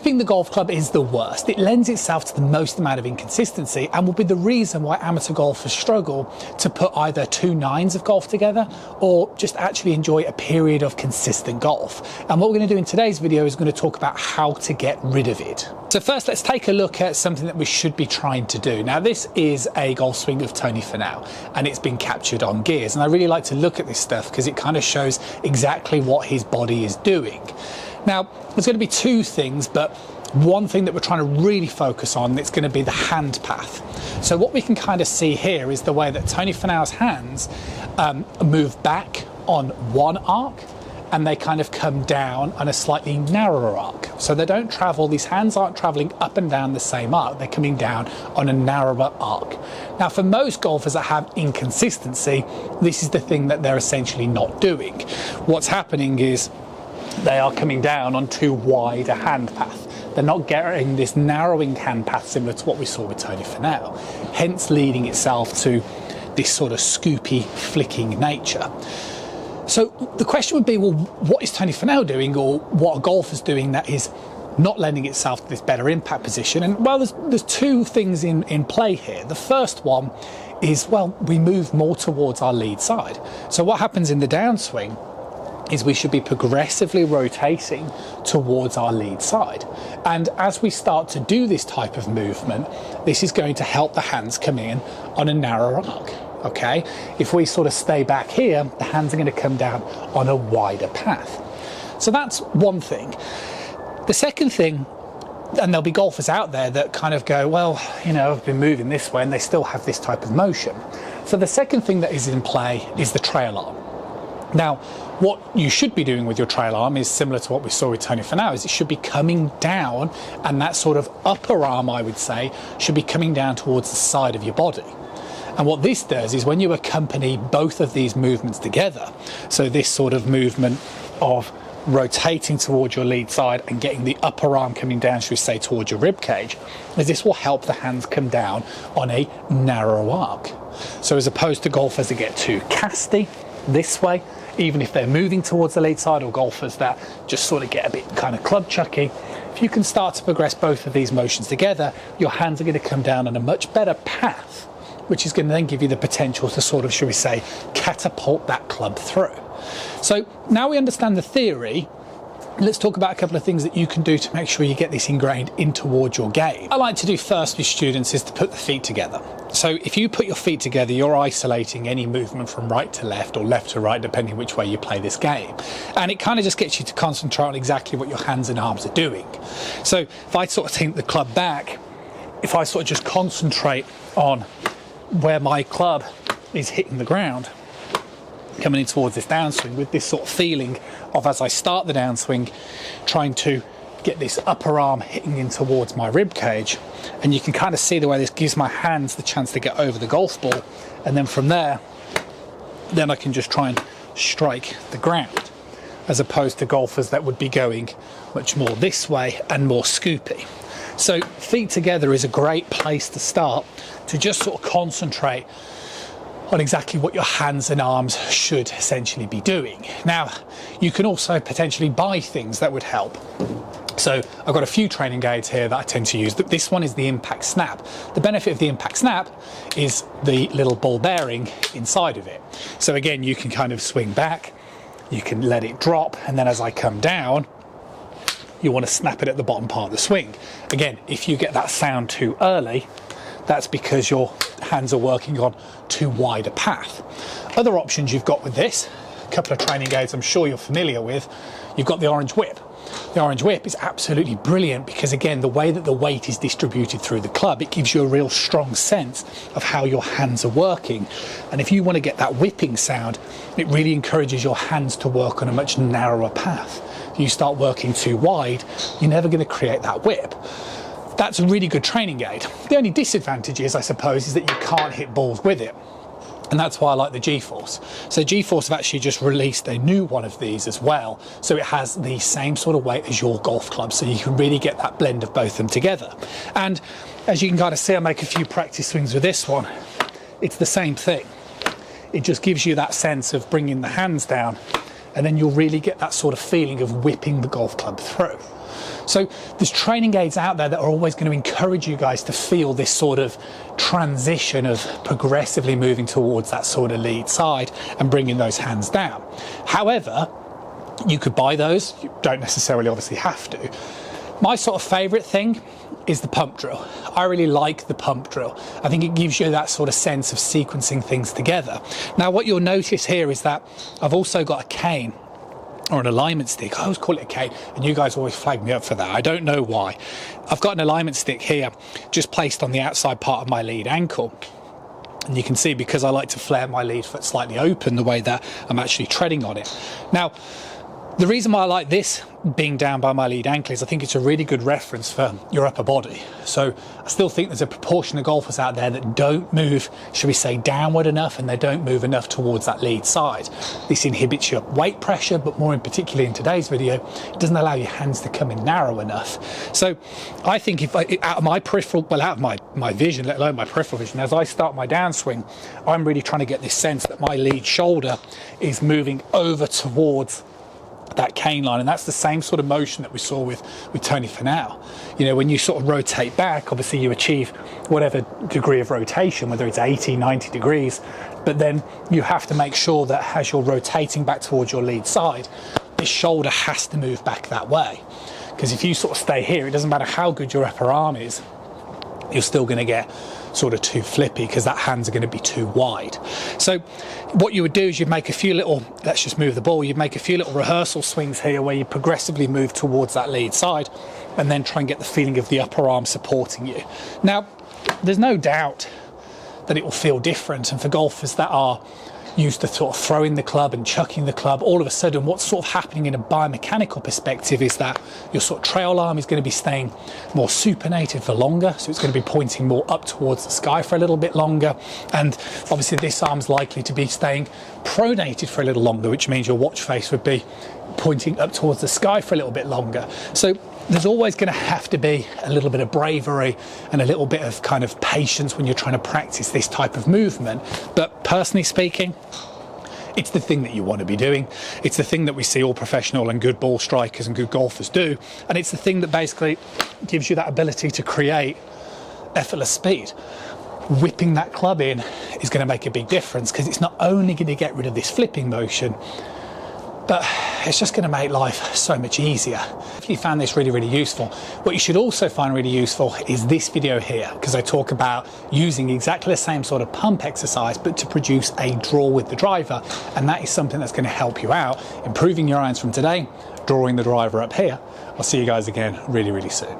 Gripping the golf club is the worst. It lends itself to the most amount of inconsistency and will be the reason why amateur golfers struggle to put either 2 nines of golf together or just actually enjoy a period of consistent golf. And what we're going to do in today's video is going to talk about how to get rid of it. So first, let's take a look at something that we should be trying to do. Now, this is a golf swing of Tony Finau, and it's been captured on gears. And I really like to look at this stuff because it kind of shows exactly what his body is doing. Now, there's going to be 2 things, but one thing that we're trying to really focus on, it's going to be the hand path. So what we can kind of see here is the way that Tony Finau's hands move back on one arc, and they kind of come down on a slightly narrower arc. So they don't travel, these hands aren't traveling up and down the same arc, they're coming down on a narrower arc. Now, for most golfers that have inconsistency, this is the thing that they're essentially not doing. What's happening is they are coming down on too wide a hand path. They're not getting this narrowing hand path similar to what we saw with Tony Finau, hence leading itself to this sort of scoopy, flicking nature. So the question would be, well, what is Tony Finau doing, or what are golfers doing that is not lending itself to this better impact position? And well, there's 2 things in play here. The first one is, well, we move more towards our lead side. So what happens in the downswing is we should be progressively rotating towards our lead side. And as we start to do this type of movement, this is going to help the hands come in on a narrower arc. Okay, if we sort of stay back here, the hands are going to come down on a wider path. So that's one thing. The second thing, and there'll be golfers out there that kind of go, well, you know, I've been moving this way, and they still have this type of motion. So the second thing that is in play is the trail arm. Now, what you should be doing with your trail arm is similar to what we saw with Tony Finau, is it should be coming down, and that sort of upper arm, I would say, should be coming down towards the side of your body. And what this does is when you accompany both of these movements together, so this sort of movement of rotating towards your lead side and getting the upper arm coming down, should we say, towards your rib cage, is this will help the hands come down on a narrow arc. So as opposed to golfers that get too casty this way, even if they're moving towards the lead side, or golfers that just sort of get a bit kind of club chucky, if you can start to progress both of these motions together, your hands are going to come down on a much better path, which is going to then give you the potential to sort of, should we say, catapult that club through. So now we understand the theory, let's talk about a couple of things that you can do to make sure you get this ingrained in towards your game. I like to do first with students is to put the feet together. So if you put your feet together, you're isolating any movement from right to left or left to right, depending which way you play this game. And it kind of just gets you to concentrate on exactly what your hands and arms are doing. So if I sort of take the club back, if I sort of just concentrate on where my club is hitting the ground, coming in towards this downswing with this sort of feeling of, as I start the downswing, trying to get this upper arm hitting in towards my rib cage, and you can kind of see the way this gives my hands the chance to get over the golf ball, and then from there, then I can just try and strike the ground, as opposed to golfers that would be going much more this way and more scoopy. So feet together is a great place to start, to just sort of concentrate on exactly what your hands and arms should essentially be doing. Now, you can also potentially buy things that would help. So I've got a few training aids here that I tend to use. This one is the Impact Snap. The benefit of the Impact Snap is the little ball bearing inside of it. So again, you can kind of swing back, you can let it drop, and then as I come down, you want to snap it at the bottom part of the swing. Again, if you get that sound too early, that's because your hands are working on too wide a path. Other options you've got with this, a couple of training aids I'm sure you're familiar with, you've got the Orange Whip. The Orange Whip is absolutely brilliant because, again, the way that the weight is distributed through the club, it gives you a real strong sense of how your hands are working. And if you want to get that whipping sound, it really encourages your hands to work on a much narrower path. If you start working too wide, you're never going to create that whip. That's a really good training aid. The only disadvantage is, I suppose, is that you can't hit balls with it. And that's why I like the G-Force. So G-Force have actually just released a new one of these as well. So it has the same sort of weight as your golf club. So you can really get that blend of both of them together. And as you can kind of see, I make a few practice swings with this one. It's the same thing. It just gives you that sense of bringing the hands down, and then you'll really get that sort of feeling of whipping the golf club through. So there's training aids out there that are always going to encourage you guys to feel this sort of transition of progressively moving towards that sort of lead side and bringing those hands down. However, you could buy those, you don't necessarily obviously have to. My sort of favourite thing is the pump drill. I really like the pump drill. I think it gives you that sort of sense of sequencing things together. Now what you'll notice here is that I've also got a cane or an alignment stick. I always call it a cane, and you guys always flag me up for that. I don't know why. I've got an alignment stick here just placed on the outside part of my lead ankle. And you can see, because I like to flare my lead foot slightly open the way that I'm actually treading on it. Now, the reason why I like this being down by my lead ankle is I think it's a really good reference for your upper body. So I still think there's a proportion of golfers out there that don't move, should we say, downward enough, and they don't move enough towards that lead side. This inhibits your weight pressure, but more in particular in today's video, it doesn't allow your hands to come in narrow enough. So I think if I, out of my peripheral, well, out of my vision, let alone my peripheral vision, as I start my downswing, I'm really trying to get this sense that my lead shoulder is moving over towards that cane line, and that's the same sort of motion that we saw with Tony Finau. You know, when you sort of rotate back, obviously you achieve whatever degree of rotation, whether it's 80, 90 degrees, but then you have to make sure that as you're rotating back towards your lead side, this shoulder has to move back that way. Because if you sort of stay here, it doesn't matter how good your upper arm is, you're still going to get sort of too flippy because that hands are going to be too wide. So what you would do is you'd make a few little, let's just move the ball, you'd make a few little rehearsal swings here where you progressively move towards that lead side and then try and get the feeling of the upper arm supporting you. Now, there's no doubt that it will feel different, and for golfers that are used to sort of throwing the club and chucking the club, all of a sudden what's sort of happening in a biomechanical perspective is that your sort of trail arm is going to be staying more supinated for longer, so it's going to be pointing more up towards the sky for a little bit longer, and obviously this arm's likely to be staying pronated for a little longer, which means your watch face would be pointing up towards the sky for a little bit longer. So there's always going to have to be a little bit of bravery and a little bit of kind of patience when you're trying to practice this type of movement. But personally speaking, it's the thing that you want to be doing. It's the thing that we see all professional and good ball strikers and good golfers do. And it's the thing that basically gives you that ability to create effortless speed. Whipping that club in is going to make a big difference, because it's not only going to get rid of this flipping motion, but it's just going to make life so much easier. If you found this really, really useful, what you should also find really useful is this video here, because I talk about using exactly the same sort of pump exercise, but to produce a draw with the driver. And that is something that's going to help you out, improving your irons from today, drawing the driver up here. I'll see you guys again really, really soon.